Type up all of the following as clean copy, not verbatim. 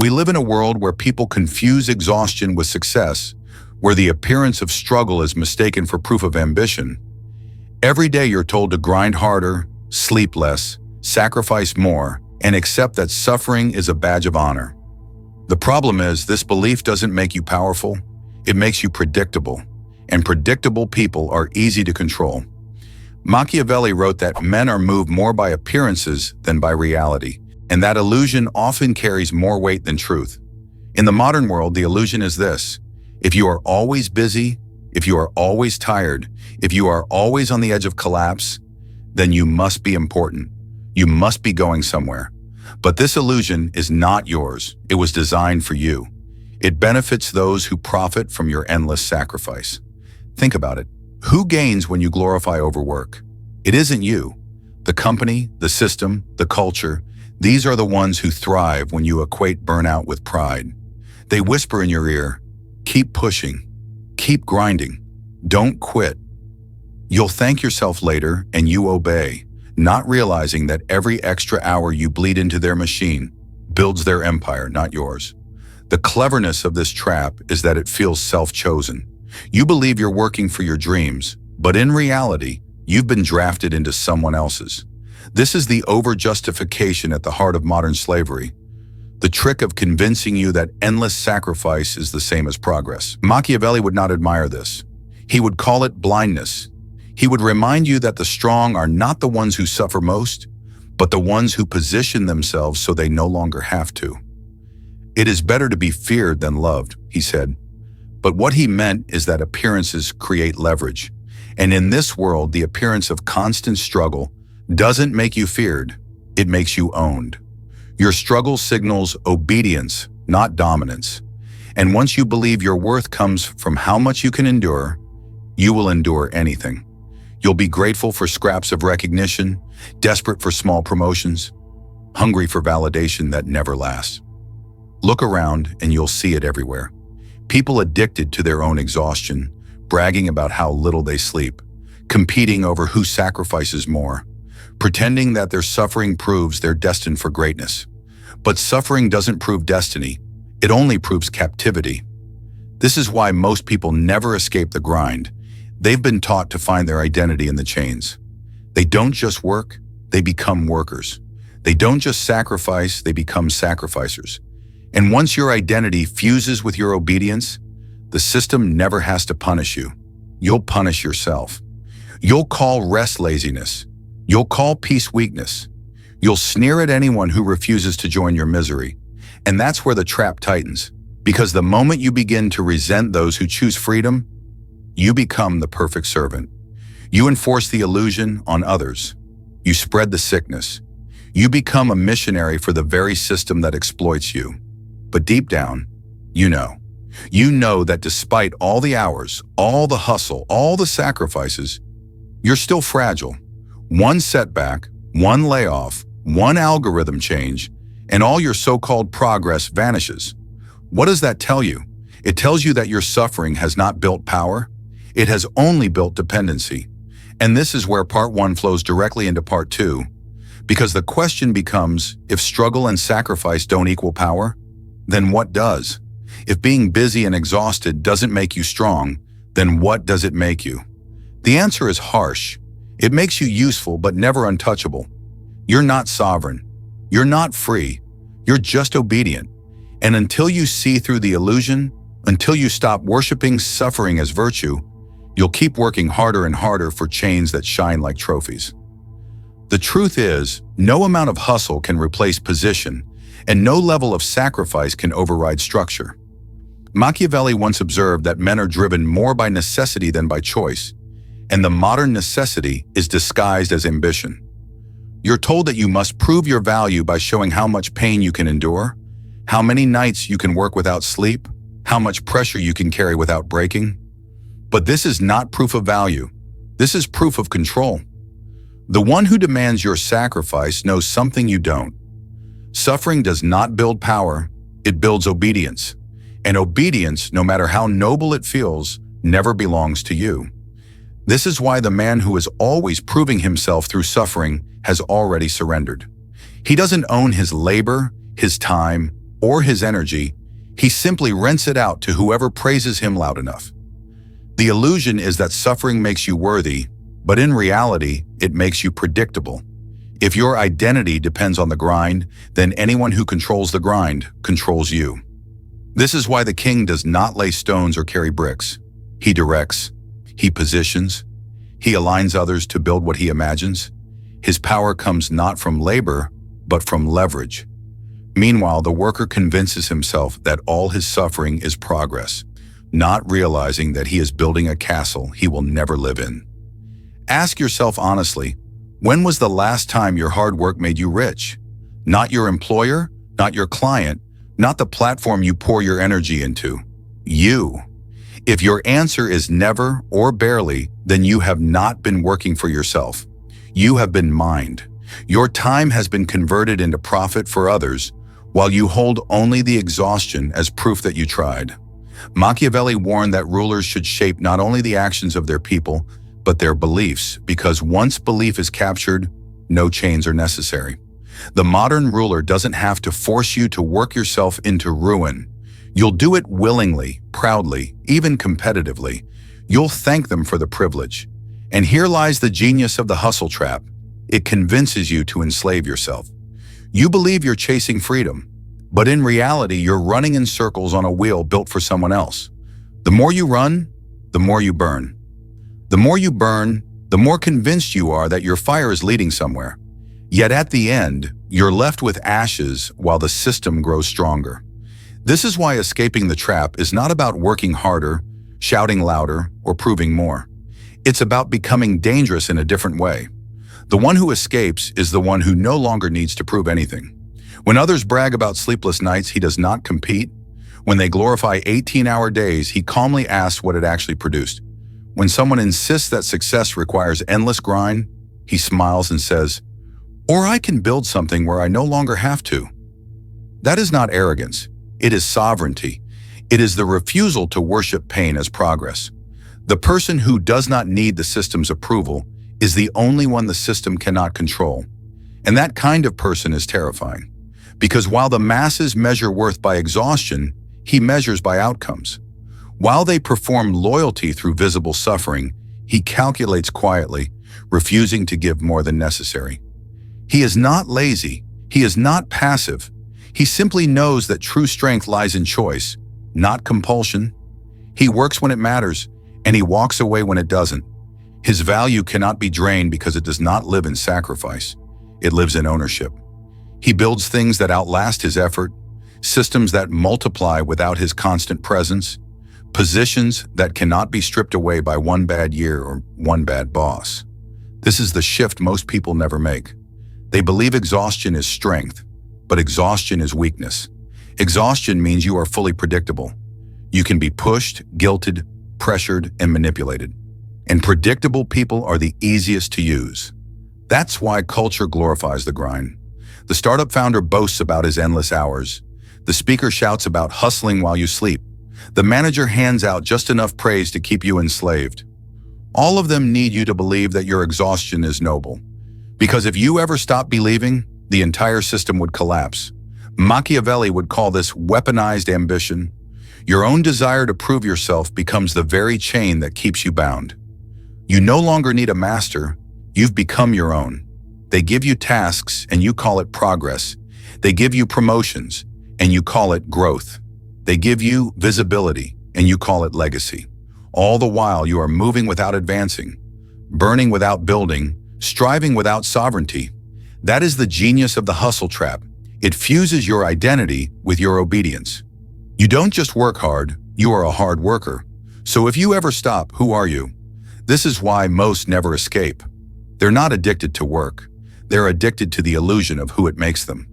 We live in a world where people confuse exhaustion with success, where the appearance of struggle is mistaken for proof of ambition. Every day you're told to grind harder, sleep less, sacrifice more, and accept that suffering is a badge of honor. The problem is, this belief doesn't make you powerful, it makes you predictable, and predictable people are easy to control. Machiavelli wrote that men are moved more by appearances than by reality, and that illusion often carries more weight than truth. In the modern world, the illusion is this: if you are always busy, if you are always tired, if you are always on the edge of collapse, then you must be important. You must be going somewhere. But this illusion is not yours. It was designed for you. It benefits those who profit from your endless sacrifice. Think about it. Who gains when you glorify overwork? It isn't you. The company, the system, the culture, these are the ones who thrive when you equate burnout with pride. They whisper in your ear, keep pushing, keep grinding, don't quit. You'll thank yourself later and you obey, not realizing that every extra hour you bleed into their machine builds their empire, not yours. The cleverness of this trap is that it feels self-chosen. You believe you're working for your dreams, but in reality, you've been drafted into someone else's. This is the over-justification at the heart of modern slavery, the trick of convincing you that endless sacrifice is the same as progress. Machiavelli would not admire this. He would call it blindness. He would remind you that the strong are not the ones who suffer most, but the ones who position themselves so they no longer have to. It is better to be feared than loved, he said. But what he meant is that appearances create leverage. And in this world, the appearance of constant struggle doesn't make you feared, it makes you owned. Your struggle signals obedience, not dominance. And once you believe your worth comes from how much you can endure, you will endure anything. You'll be grateful for scraps of recognition, desperate for small promotions, hungry for validation that never lasts. Look around and you'll see it everywhere. People addicted to their own exhaustion, bragging about how little they sleep, competing over who sacrifices more, pretending that their suffering proves they're destined for greatness. But suffering doesn't prove destiny, it only proves captivity. This is why most people never escape the grind. They've been taught to find their identity in the chains. They don't just work, they become workers. They don't just sacrifice, they become sacrificers. And once your identity fuses with your obedience, the system never has to punish you. You'll punish yourself. You'll call rest laziness. You'll call peace weakness. You'll sneer at anyone who refuses to join your misery. And that's where the trap tightens. Because the moment you begin to resent those who choose freedom, you become the perfect servant. You enforce the illusion on others. You spread the sickness. You become a missionary for the very system that exploits you. But deep down, you know that despite all the hours, all the hustle, all the sacrifices, you're still fragile. One setback, one layoff, one algorithm change, and all your so-called progress vanishes. What does that tell you? It tells you that your suffering has not built power. It has only built dependency. And this is where part one flows directly into part two. Because the question becomes, if struggle and sacrifice don't equal power, then what does? If being busy and exhausted doesn't make you strong, then what does it make you? The answer is harsh. It makes you useful but never untouchable. You're not sovereign. You're not free. You're just obedient. And until you see through the illusion, until you stop worshiping suffering as virtue, you'll keep working harder and harder for chains that shine like trophies. The truth is, no amount of hustle can replace position, and no level of sacrifice can override structure. Machiavelli once observed that men are driven more by necessity than by choice, and the modern necessity is disguised as ambition. You're told that you must prove your value by showing how much pain you can endure, how many nights you can work without sleep, how much pressure you can carry without breaking. But this is not proof of value. This is proof of control. The one who demands your sacrifice knows something you don't. Suffering does not build power, it builds obedience. And obedience, no matter how noble it feels, never belongs to you. This is why the man who is always proving himself through suffering has already surrendered. He doesn't own his labor, his time, or his energy, he simply rents it out to whoever praises him loud enough. The illusion is that suffering makes you worthy, but in reality, it makes you predictable. If your identity depends on the grind, then anyone who controls the grind controls you. This is why the king does not lay stones or carry bricks. He directs, he positions, he aligns others to build what he imagines. His power comes not from labor, but from leverage. Meanwhile, the worker convinces himself that all his suffering is progress, not realizing that he is building a castle he will never live in. Ask yourself honestly, when was the last time your hard work made you rich? Not your employer, not your client, not the platform you pour your energy into. You. If your answer is never or barely, then you have not been working for yourself. You have been mined. Your time has been converted into profit for others, while you hold only the exhaustion as proof that you tried. Machiavelli warned that rulers should shape not only the actions of their people, but their beliefs, because once belief is captured, no chains are necessary. The modern ruler doesn't have to force you to work yourself into ruin. You'll do it willingly, proudly, even competitively. You'll thank them for the privilege. And here lies the genius of the hustle trap. It convinces you to enslave yourself. You believe you're chasing freedom, but in reality, you're running in circles on a wheel built for someone else. The more you run, the more you burn. The more you burn, the more convinced you are that your fire is leading somewhere. Yet at the end, you're left with ashes while the system grows stronger. This is why escaping the trap is not about working harder, shouting louder, or proving more. It's about becoming dangerous in a different way. The one who escapes is the one who no longer needs to prove anything. When others brag about sleepless nights, he does not compete. When they glorify 18-hour days, he calmly asks what it actually produced. When someone insists that success requires endless grind, he smiles and says, "Or I can build something where I no longer have to." That is not arrogance. It is sovereignty. It is the refusal to worship pain as progress. The person who does not need the system's approval is the only one the system cannot control. And that kind of person is terrifying. Because while the masses measure worth by exhaustion, he measures by outcomes. While they perform loyalty through visible suffering, he calculates quietly, refusing to give more than necessary. He is not lazy. He is not passive. He simply knows that true strength lies in choice, not compulsion. He works when it matters, and he walks away when it doesn't. His value cannot be drained because it does not live in sacrifice. It lives in ownership. He builds things that outlast his effort, systems that multiply without his constant presence, positions that cannot be stripped away by one bad year or one bad boss. This is the shift most people never make. They believe exhaustion is strength, but exhaustion is weakness. Exhaustion means you are fully predictable. You can be pushed, guilted, pressured, and manipulated. And predictable people are the easiest to use. That's why culture glorifies the grind. The startup founder boasts about his endless hours. The speaker shouts about hustling while you sleep. The manager hands out just enough praise to keep you enslaved. All of them need you to believe that your exhaustion is noble. Because if you ever stop believing, the entire system would collapse. Machiavelli would call this weaponized ambition. Your own desire to prove yourself becomes the very chain that keeps you bound. You no longer need a master. You've become your own. They give you tasks and you call it progress. They give you promotions and you call it growth. They give you visibility and you call it legacy. All the while you are moving without advancing, burning without building, striving without sovereignty. That is the genius of the hustle trap. It fuses your identity with your obedience. You don't just work hard, you are a hard worker. So if you ever stop, who are you? This is why most never escape. They're not addicted to work. They're addicted to the illusion of who it makes them.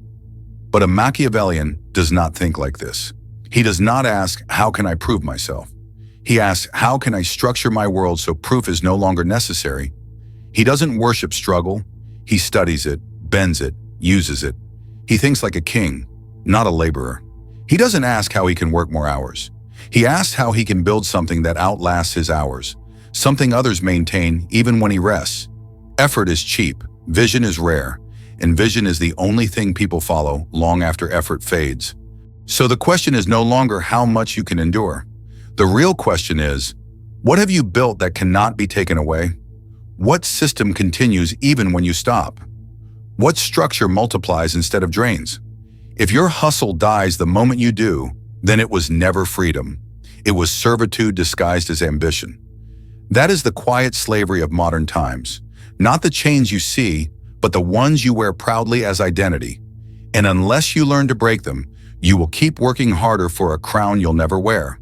But a Machiavellian does not think like this. He does not ask, how can I prove myself? He asks, how can I structure my world so proof is no longer necessary? He doesn't worship struggle. He studies it, bends it, uses it. He thinks like a king, not a laborer. He doesn't ask how he can work more hours. He asks how he can build something that outlasts his hours, something others maintain even when he rests. Effort is cheap, vision is rare, and vision is the only thing people follow long after effort fades. So the question is no longer how much you can endure. The real question is, what have you built that cannot be taken away? What system continues even when you stop? What structure multiplies instead of drains? If your hustle dies the moment you do, then it was never freedom. It was servitude disguised as ambition. That is the quiet slavery of modern times. Not the chains you see, but the ones you wear proudly as identity. And unless you learn to break them, you will keep working harder for a crown you'll never wear.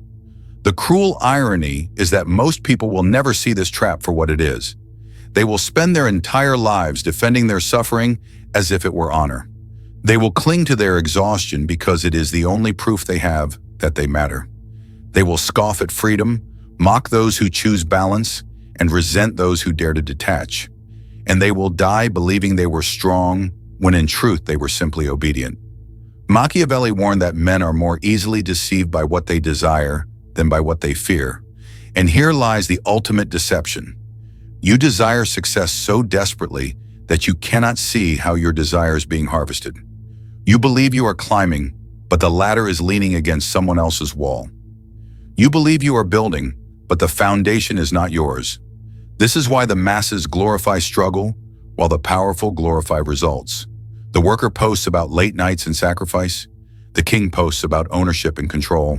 The cruel irony is that most people will never see this trap for what it is. They will spend their entire lives defending their suffering as if it were honor. They will cling to their exhaustion because it is the only proof they have that they matter. They will scoff at freedom, mock those who choose balance, and resent those who dare to detach. And they will die believing they were strong when in truth they were simply obedient. Machiavelli warned that men are more easily deceived by what they desire than by what they fear. And here lies the ultimate deception. You desire success so desperately that you cannot see how your desire is being harvested. You believe you are climbing, but the ladder is leaning against someone else's wall. You believe you are building, but the foundation is not yours. This is why the masses glorify struggle, while the powerful glorify results. The worker posts about late nights and sacrifice. The king posts about ownership and control.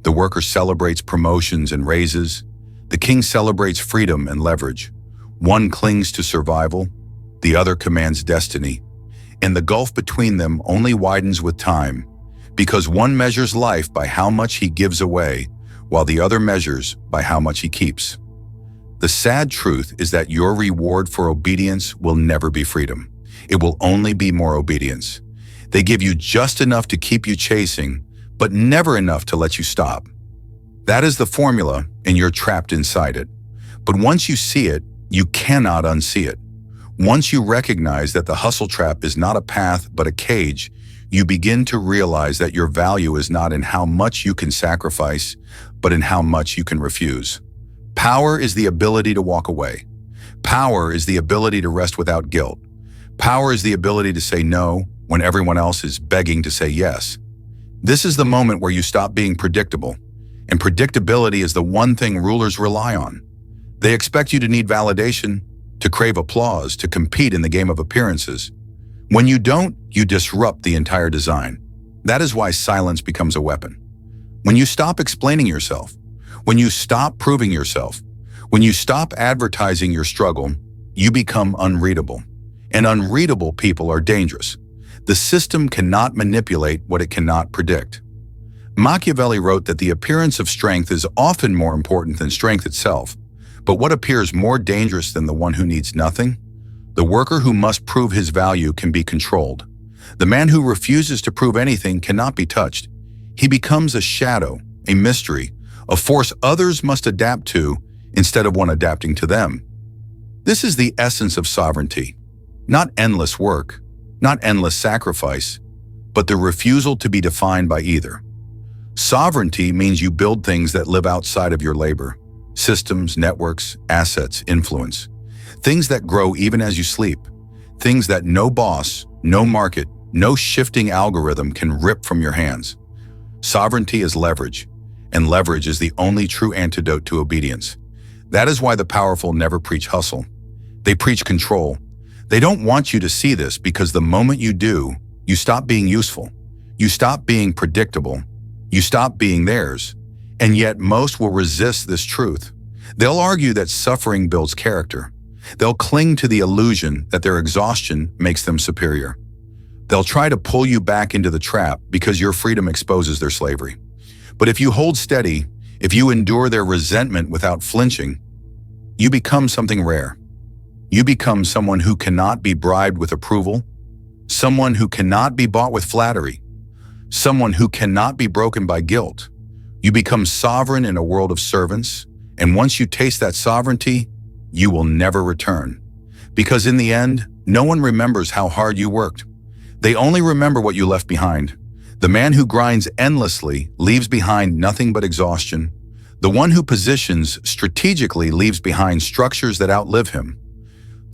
The worker celebrates promotions and raises. The king celebrates freedom and leverage. One clings to survival, the other commands destiny. And the gulf between them only widens with time, because one measures life by how much he gives away, while the other measures by how much he keeps. The sad truth is that your reward for obedience will never be freedom. It will only be more obedience. They give you just enough to keep you chasing, but never enough to let you stop. That is the formula, and you're trapped inside it. But once you see it, you cannot unsee it. Once you recognize that the hustle trap is not a path but a cage, you begin to realize that your value is not in how much you can sacrifice, but in how much you can refuse. Power is the ability to walk away. Power is the ability to rest without guilt. Power is the ability to say no when everyone else is begging to say yes. This is the moment where you stop being predictable. And predictability is the one thing rulers rely on. They expect you to need validation, to crave applause, to compete in the game of appearances. When you don't, you disrupt the entire design. That is why silence becomes a weapon. When you stop explaining yourself, when you stop proving yourself, when you stop advertising your struggle, you become unreadable. And unreadable people are dangerous. The system cannot manipulate what it cannot predict. Machiavelli wrote that the appearance of strength is often more important than strength itself. But what appears more dangerous than the one who needs nothing? The worker who must prove his value can be controlled. The man who refuses to prove anything cannot be touched. He becomes a shadow, a mystery, a force others must adapt to instead of one adapting to them. This is the essence of sovereignty. Not endless work, not endless sacrifice, but the refusal to be defined by either. Sovereignty means you build things that live outside of your labor. Systems, networks, assets, influence. Things that grow even as you sleep. Things that no boss, no market, no shifting algorithm can rip from your hands. Sovereignty is leverage, and leverage is the only true antidote to obedience. That is why the powerful never preach hustle. They preach control. They don't want you to see this because the moment you do, you stop being useful. You stop being predictable. You stop being theirs. And yet most will resist this truth. They'll argue that suffering builds character. They'll cling to the illusion that their exhaustion makes them superior. They'll try to pull you back into the trap because your freedom exposes their slavery. But if you hold steady, if you endure their resentment without flinching, you become something rare. You become someone who cannot be bribed with approval, someone who cannot be bought with flattery, someone who cannot be broken by guilt. You become sovereign in a world of servants, and once you taste that sovereignty, you will never return. Because in the end, no one remembers how hard you worked. They only remember what you left behind. The man who grinds endlessly leaves behind nothing but exhaustion. The one who positions strategically leaves behind structures that outlive him.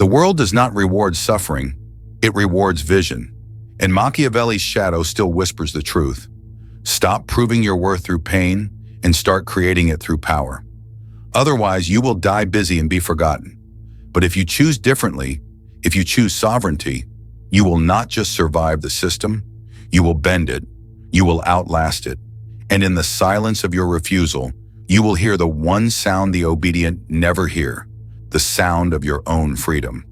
The world does not reward suffering, it rewards vision. And Machiavelli's shadow still whispers the truth. Stop proving your worth through pain and start creating it through power. Otherwise, you will die busy and be forgotten. But if you choose differently, if you choose sovereignty, you will not just survive the system, you will bend it, you will outlast it. And in the silence of your refusal, you will hear the one sound the obedient never hear, the sound of your own freedom.